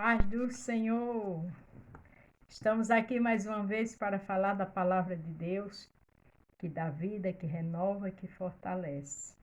Paz do Senhor. Estamos aqui mais uma vez para falar da palavra de Deus, que dá vida, que renova, que fortalece.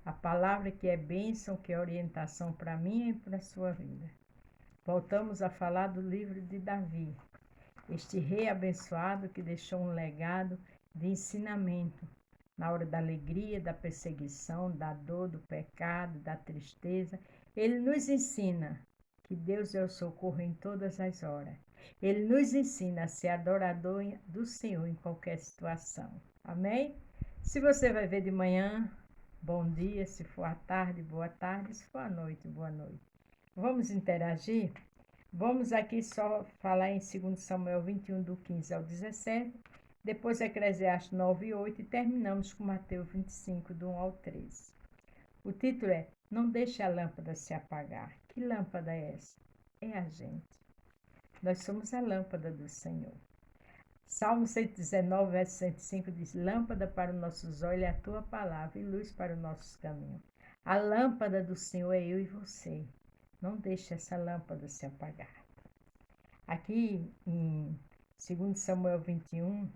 A palavra que é bênção, que é orientação para mim e para a sua vida. Voltamos a falar do livro de Davi, este rei abençoado que deixou um legado de ensinamento na hora da alegria, da perseguição, da dor, do pecado, da tristeza. Ele nos ensina que Deus é o socorro em todas as horas. Ele nos ensina a ser adorador do Senhor em qualquer situação. Amém? Se você vai ver de manhã, bom dia. Se for à tarde, boa tarde. Se for à noite, boa noite. Vamos interagir? Vamos aqui só falar em 2 Samuel 21, do 15 ao 17. Depois Eclesiastes 9 e 8 e terminamos com Mateus 25, do 1 ao 13. O título é Não Deixe a Lâmpada se apagar. Que lâmpada é essa? É a gente. Nós somos a lâmpada do Senhor. Salmo 119, verso 105 diz: Lâmpada para os nossos olhos é a tua palavra e luz para os nossos caminhos. A lâmpada do Senhor é eu e você. Não deixe essa lâmpada se apagar. Aqui em 2 Samuel 21,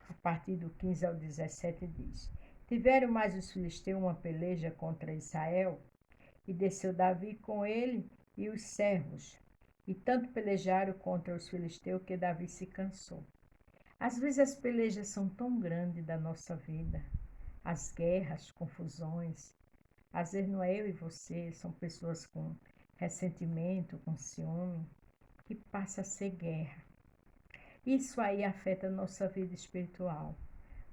a partir do 15 ao 17 diz: Tiveram mais os filisteus uma peleja contra Israel, e desceu Davi com ele e os servos, e tanto pelejaram contra os filisteus que Davi se cansou. Às vezes as pelejas são tão grandes da nossa vida, as guerras, as confusões. Às vezes não é eu e você, são pessoas com ressentimento, com ciúme, que passa a ser guerra. Isso aí afeta a nossa vida espiritual,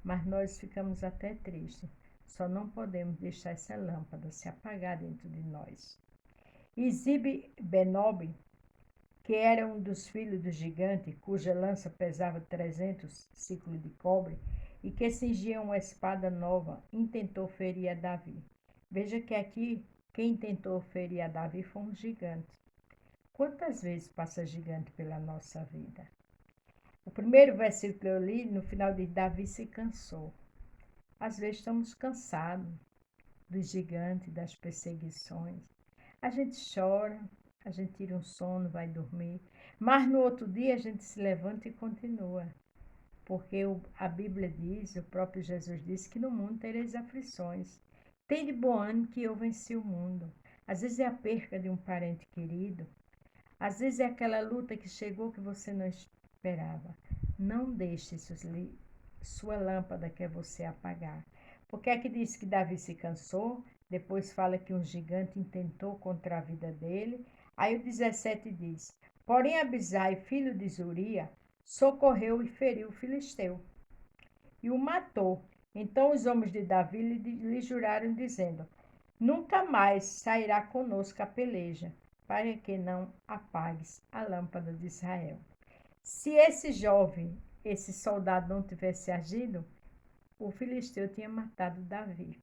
mas nós ficamos até tristes. Só não podemos deixar essa lâmpada se apagar dentro de nós. Isibe-Benob, que era um dos filhos do gigante, cuja lança pesava 300 ciclos de cobre e que cingia uma espada nova, intentou ferir a Davi. Veja que aqui quem tentou ferir a Davi foi um gigante. Quantas vezes passa gigante pela nossa vida? O primeiro versículo que eu li, no final de Davi se cansou. Às vezes estamos cansados dos gigantes, das perseguições. A gente chora, a gente tira um sono, vai dormir, mas no outro dia a gente se levanta e continua. Porque a Bíblia diz, o próprio Jesus disse que no mundo tereis aflições. Tem de bom ânimo que eu venci o mundo. Às vezes é a perca de um parente querido, às vezes é aquela luta que chegou que você não esperava. Não deixe sua lâmpada que é você apagar. Porque aqui diz que Davi se cansou, depois fala que um gigante intentou contra a vida dele. Aí o 17 diz: Porém Abisai, filho de Zuria, socorreu e feriu o filisteu e o matou. Então os homens de Davi lhe juraram, dizendo: Nunca mais sairá conosco a peleja, para que não apagues a lâmpada de Israel. Se esse jovem, esse soldado não tivesse agido, o filisteu tinha matado Davi.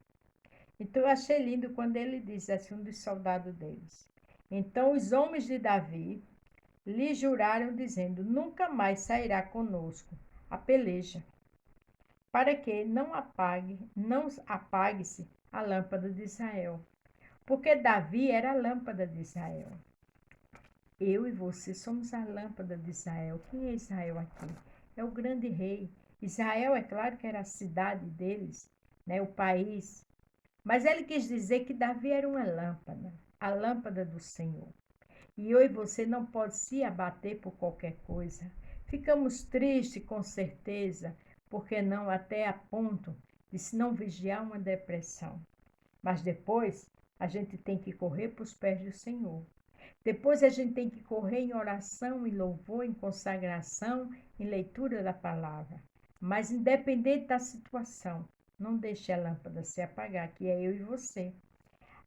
Então eu achei lindo quando ele diz assim, um dos soldados deles. Então os homens de Davi lhe juraram, dizendo: Nunca mais sairá conosco a peleja, para que não apague-se a lâmpada de Israel. Porque Davi era a lâmpada de Israel. Eu e você somos a lâmpada de Israel. Quem é Israel aqui? É o grande rei. Israel, é claro que era a cidade deles, né, o país. Mas ele quis dizer que Davi era uma lâmpada, a lâmpada do Senhor. E eu e você não pode se abater por qualquer coisa. Ficamos tristes, com certeza, porque não até a ponto de se não vigiar uma depressão. Mas depois a gente tem que correr para os pés do Senhor. Depois a gente tem que correr em oração, em louvor, em consagração, em leitura da palavra. Mas independente da situação, não deixe a lâmpada se apagar, que é eu e você.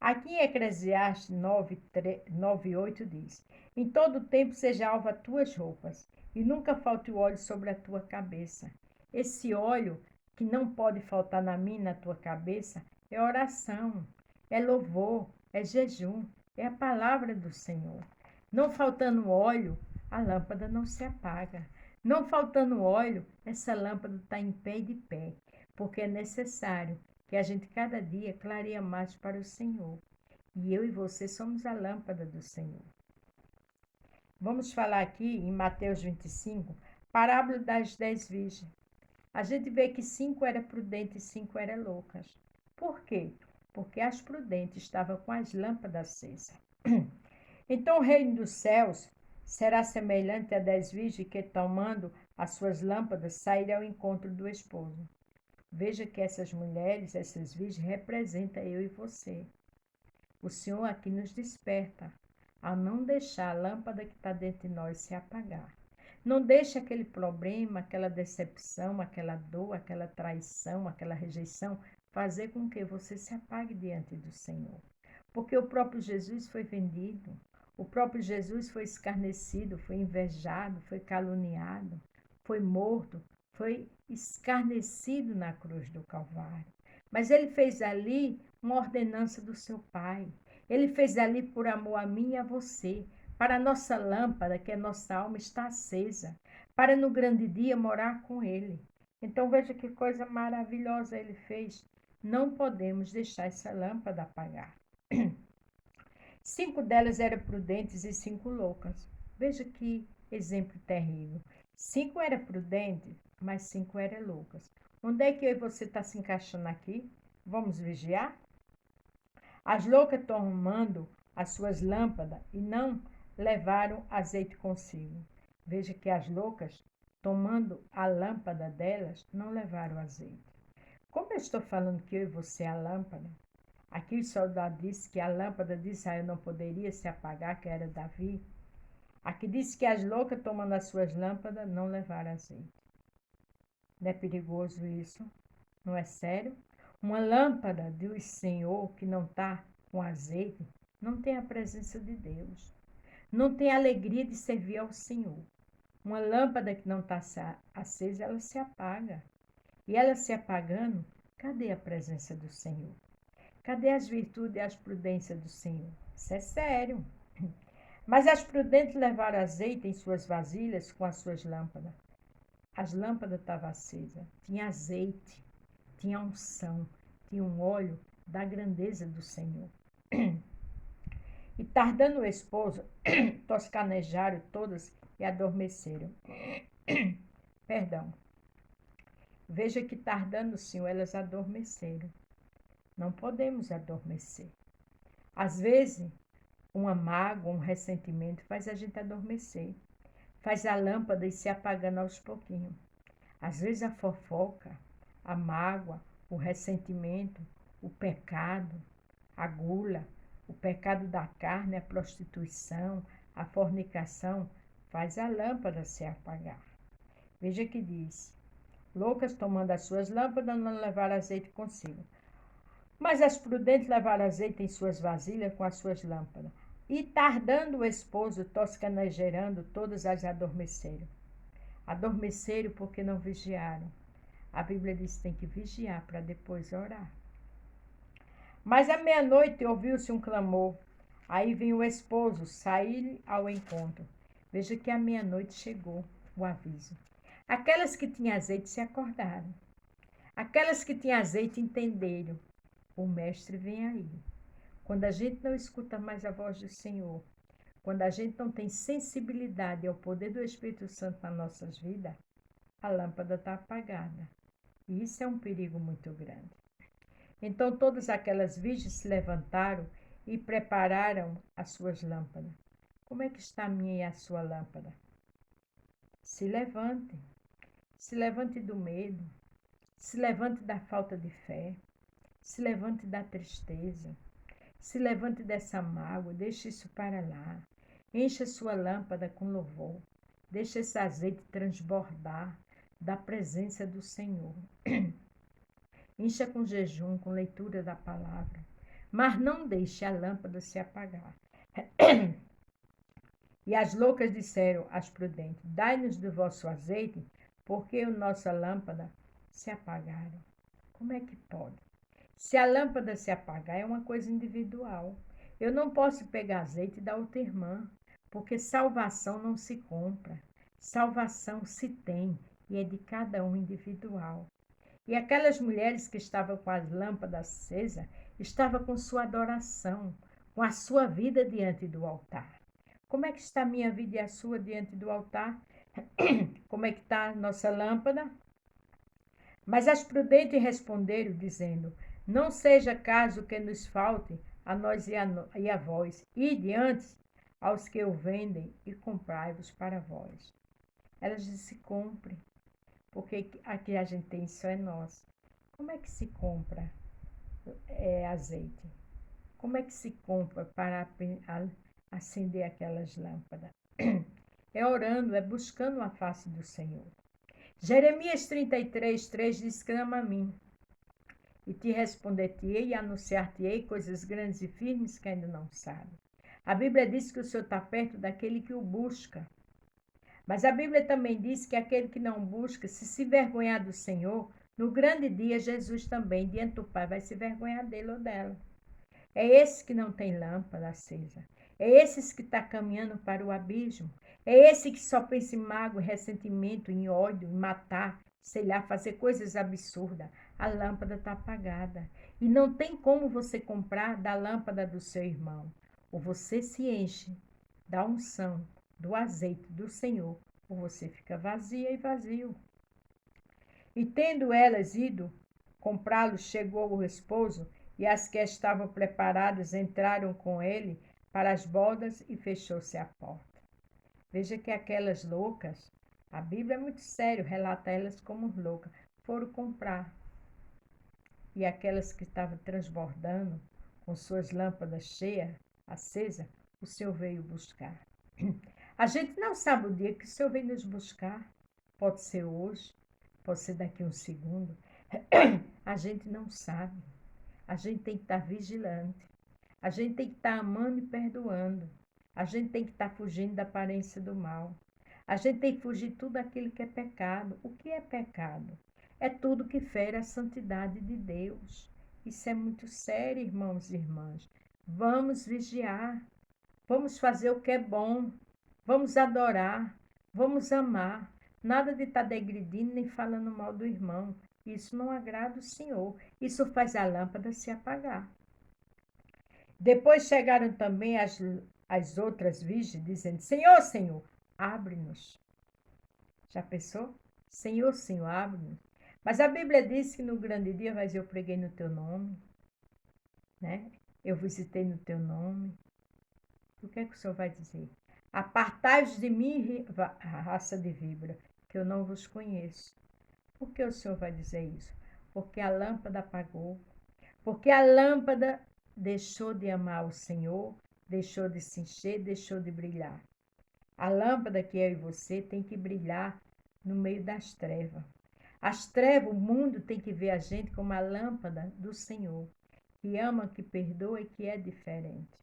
Aqui em Eclesiastes 9:8 diz: Em todo tempo seja alva as tuas roupas, e nunca falte o óleo sobre a tua cabeça. Esse óleo que não pode faltar na minha e na tua cabeça é oração, é louvor, é jejum, é a palavra do Senhor. Não faltando óleo, a lâmpada não se apaga. Não faltando óleo, essa lâmpada está em pé e de pé, porque é necessário que a gente cada dia clareia mais para o Senhor. E eu e você somos a lâmpada do Senhor. Vamos falar aqui em Mateus 25, parábola das 10 virgens. A gente vê que 5 eram prudentes e 5 eram loucas. Por quê? Porque as prudentes estavam com as lâmpadas acesas. Então o reino dos céus será semelhante a 10 virgens que, tomando as suas lâmpadas, saíram ao encontro do esposo. Veja que essas mulheres, essas virgens, representam eu e você. O Senhor aqui nos desperta a não deixar a lâmpada que está dentro de nós se apagar. Não deixe aquele problema, aquela decepção, aquela dor, aquela traição, aquela rejeição fazer com que você se apague diante do Senhor. Porque o próprio Jesus foi vendido, o próprio Jesus foi escarnecido, foi invejado, foi caluniado, foi morto, foi escarnecido na cruz do Calvário. Mas ele fez ali uma ordenança do seu Pai. Ele fez ali por amor a mim e a você, para a nossa lâmpada, que é nossa alma, está acesa, para no grande dia morar com Ele. Então veja que coisa maravilhosa Ele fez. Não podemos deixar essa lâmpada apagar. 5 delas eram prudentes e 5 loucas. Veja que exemplo terrível. 5 eram prudentes, mas 5 eram loucas. Onde é que eu e você está se encaixando aqui? Vamos vigiar? As loucas tomando as suas lâmpadas e não levaram azeite consigo. Veja que as loucas, tomando a lâmpada delas, não levaram azeite. Como eu estou falando que eu e você é a lâmpada, aqui o soldado disse que a lâmpada de Israel não poderia se apagar, que era Davi. Aqui diz que as loucas, tomando as suas lâmpadas, não levaram azeite. Não é perigoso isso? Não é sério? Uma lâmpada do Senhor que não está com azeite não tem a presença de Deus. Não tem a alegria de servir ao Senhor. Uma lâmpada que não está acesa, ela se apaga. E ela se apagando, cadê a presença do Senhor? Cadê as virtudes e as prudências do Senhor? Isso é sério. Mas as prudentes levaram azeite em suas vasilhas com as suas lâmpadas. As lâmpadas estavam acesas, tinha azeite, tinha unção, tinha um óleo da grandeza do Senhor. E tardando o esposo, toscanejaram todas e adormeceram. Perdão. Veja que tardando o Senhor, elas adormeceram. Não podemos adormecer. Às vezes, uma mágoa, um ressentimento faz a gente adormecer. Faz a lâmpada ir se apagando aos pouquinhos. Às vezes a fofoca, a mágoa, o ressentimento, o pecado, a gula, o pecado da carne, a prostituição, a fornicação, faz a lâmpada se apagar. Veja que diz, loucas tomando as suas lâmpadas não levaram azeite consigo. Mas as prudentes levaram azeite em suas vasilhas com as suas lâmpadas. E tardando o esposo, toscanejerando, todas as adormeceram. Adormeceram porque não vigiaram. A Bíblia diz que tem que vigiar para depois orar. Mas à meia-noite ouviu-se um clamor. Aí vinha o esposo sair ao encontro. Veja que à meia-noite chegou o aviso. Aquelas que tinham azeite se acordaram. Aquelas que tinham azeite entenderam. O mestre vem aí. Quando a gente não escuta mais a voz do Senhor, quando a gente não tem sensibilidade ao poder do Espírito Santo nas nossas vidas, a lâmpada está apagada. E isso é um perigo muito grande. Então todas aquelas virgens se levantaram e prepararam as suas lâmpadas. Como é que está a minha e a sua lâmpada? Se levante. Se levante do medo. Se levante da falta de fé. Se levante da tristeza. Se levante dessa mágoa. Deixe isso para lá. Encha sua lâmpada com louvor. Deixe esse azeite transbordar da presença do Senhor. Encha com jejum, com leitura da palavra. Mas não deixe a lâmpada se apagar. E as loucas disseram às prudentes, dai-nos do vosso azeite, porque a nossa lâmpada se apagaram. Como é que pode? Se a lâmpada se apagar, é uma coisa individual. Eu não posso pegar azeite e dar outra irmã, porque salvação não se compra. Salvação se tem e é de cada um individual. E aquelas mulheres que estavam com as lâmpadas acesas, estavam com sua adoração, com a sua vida diante do altar. Como é que está a minha vida e a sua diante do altar? Como é que está a nossa lâmpada? Mas as prudentes responderam, dizendo: Não seja caso que nos falte a nós e a vós, ide antes aos que o vendem e comprai-vos para vós. Elas disse: Compre, porque aqui a gente tem só é nosso. Como é que se compra azeite? Como é que se compra para acender aquelas lâmpadas? É orando, é buscando a face do Senhor. Jeremias 33:3 diz: Clama a mim, e te responder-te-ei e anunciar-te-ei coisas grandes e firmes que ainda não sabe. A Bíblia diz que o Senhor está perto daquele que o busca. Mas a Bíblia também diz que aquele que não busca, se envergonhar do Senhor, no grande dia, Jesus também, diante do Pai, vai se envergonhar dele ou dela. É esse que não tem lâmpada acesa. É esse que está caminhando para o abismo. É esse que só pensa em mágoa, em ressentimento, em ódio, em matar, sei lá, fazer coisas absurdas. A lâmpada está apagada. E não tem como você comprar da lâmpada do seu irmão. Ou você se enche da unção, do azeite do Senhor, ou você fica vazia e vazio. E tendo elas ido comprá-lo, chegou o esposo, e as que estavam preparadas entraram com ele para as bodas e fechou-se a porta. Veja que aquelas loucas, a Bíblia é muito sério, relata elas como loucas, foram comprar. E aquelas que estavam transbordando, com suas lâmpadas cheias, acesas, o Senhor veio buscar. A gente não sabe o dia que o Senhor vem nos buscar. Pode ser hoje, pode ser daqui a um segundo. A gente não sabe. A gente tem que estar vigilante. A gente tem que estar amando e perdoando. A gente tem que estar fugindo da aparência do mal. A gente tem que fugir de tudo aquilo que é pecado. O que é pecado? É tudo que fere a santidade de Deus. Isso é muito sério, irmãos e irmãs. Vamos vigiar. Vamos fazer o que é bom. Vamos adorar. Vamos amar. Nada de estar degredindo nem falando mal do irmão. Isso não agrada o Senhor. Isso faz a lâmpada se apagar. Depois chegaram também as outras virgens, dizendo: Senhor, Senhor, abre-nos. Já pensou? Senhor, Senhor, abre-nos. Mas a Bíblia diz que no grande dia, mas eu preguei no teu nome, né? Eu visitei no teu nome. O que é que o Senhor vai dizer? Apartai-vos de mim, raça de víbora, que eu não vos conheço. Por que o Senhor vai dizer isso? Porque a lâmpada apagou. Porque a lâmpada deixou de amar o Senhor, deixou de se encher, deixou de brilhar. A lâmpada que eu e você tem que brilhar no meio das trevas. As trevas, o mundo tem que ver a gente como a lâmpada do Senhor, que ama, que perdoa e que é diferente.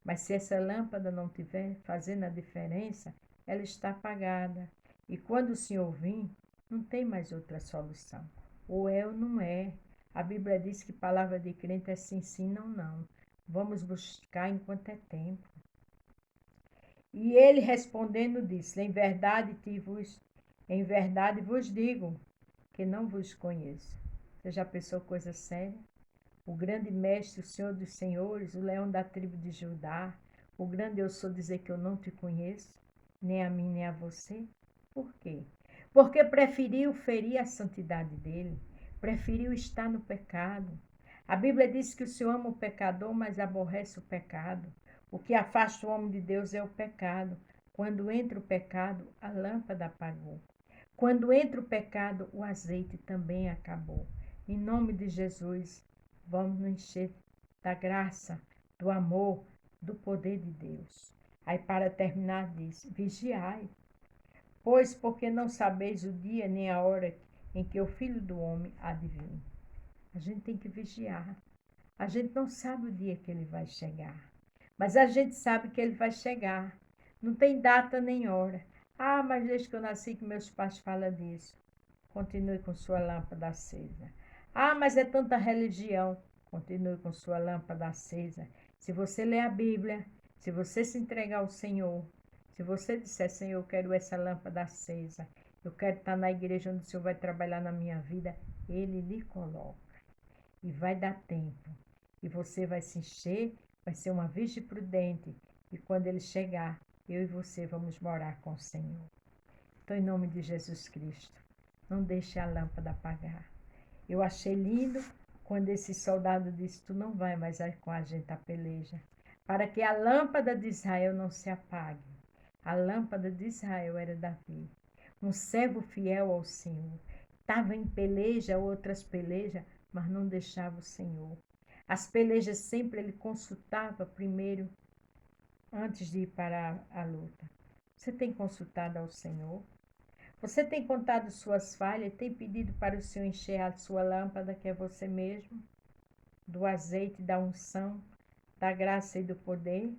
Mas se essa lâmpada não estiver fazendo a diferença, ela está apagada. E quando o Senhor vir, não tem mais outra solução. Ou é ou não é. A Bíblia diz que palavra de crente é sim, sim, não, não. Vamos buscar enquanto é tempo. E ele respondendo disse: em verdade vos digo que não vos conheço. Você já pensou coisa séria? O grande mestre, o Senhor dos senhores, o leão da tribo de Judá, o grande eu sou dizer que eu não te conheço, nem a mim nem a você? Por quê? Porque preferiu ferir a santidade dele, preferiu estar no pecado. A Bíblia diz que o Senhor ama o pecador, mas aborrece o pecado. O que afasta o homem de Deus é o pecado. Quando entra o pecado, a lâmpada apagou. Quando entra o pecado, o azeite também acabou. Em nome de Jesus, vamos nos encher da graça, do amor, do poder de Deus. Aí, para terminar, diz: vigiai, pois porque não sabeis o dia nem a hora em que o Filho do Homem há de vir. A gente tem que vigiar. A gente não sabe o dia que ele vai chegar, mas a gente sabe que ele vai chegar. Não tem data nem hora. Ah, mas desde que eu nasci que meus pais falam disso. Continue com sua lâmpada acesa. Ah, mas é tanta religião. Continue com sua lâmpada acesa. Se você ler a Bíblia, se você se entregar ao Senhor, se você disser: Senhor, eu quero essa lâmpada acesa, eu quero estar na igreja onde o Senhor vai trabalhar na minha vida, Ele lhe coloca. E vai dar tempo. E você vai se encher, vai ser uma virgem prudente. E quando ele chegar, eu e você vamos morar com o Senhor. Então, em nome de Jesus Cristo, não deixe a lâmpada apagar. Eu achei lindo quando esse soldado disse, tu não vai mais com a gente à peleja, para que a lâmpada de Israel não se apague. A lâmpada de Israel era Davi, um servo fiel ao Senhor. Estava em peleja, outras pelejas, mas não deixava o Senhor. As pelejas sempre ele consultava primeiro, antes de ir para a luta. Você tem consultado ao Senhor? Você tem contado suas falhas? Tem pedido para o Senhor encher a sua lâmpada, que é você mesmo? Do azeite, da unção, da graça e do poder?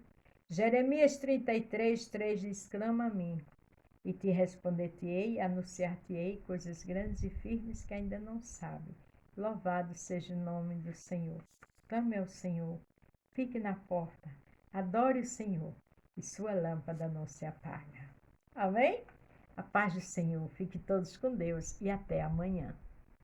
Jeremias 33:3 diz, clama a mim, e te responder-te-ei, anunciar-te-ei coisas grandes e firmes que ainda não sabe. Louvado seja o nome do Senhor. Clame ao Senhor, fique na porta, adore o Senhor, e sua lâmpada não se apaga. Amém? A paz do Senhor, fique todos com Deus e até amanhã.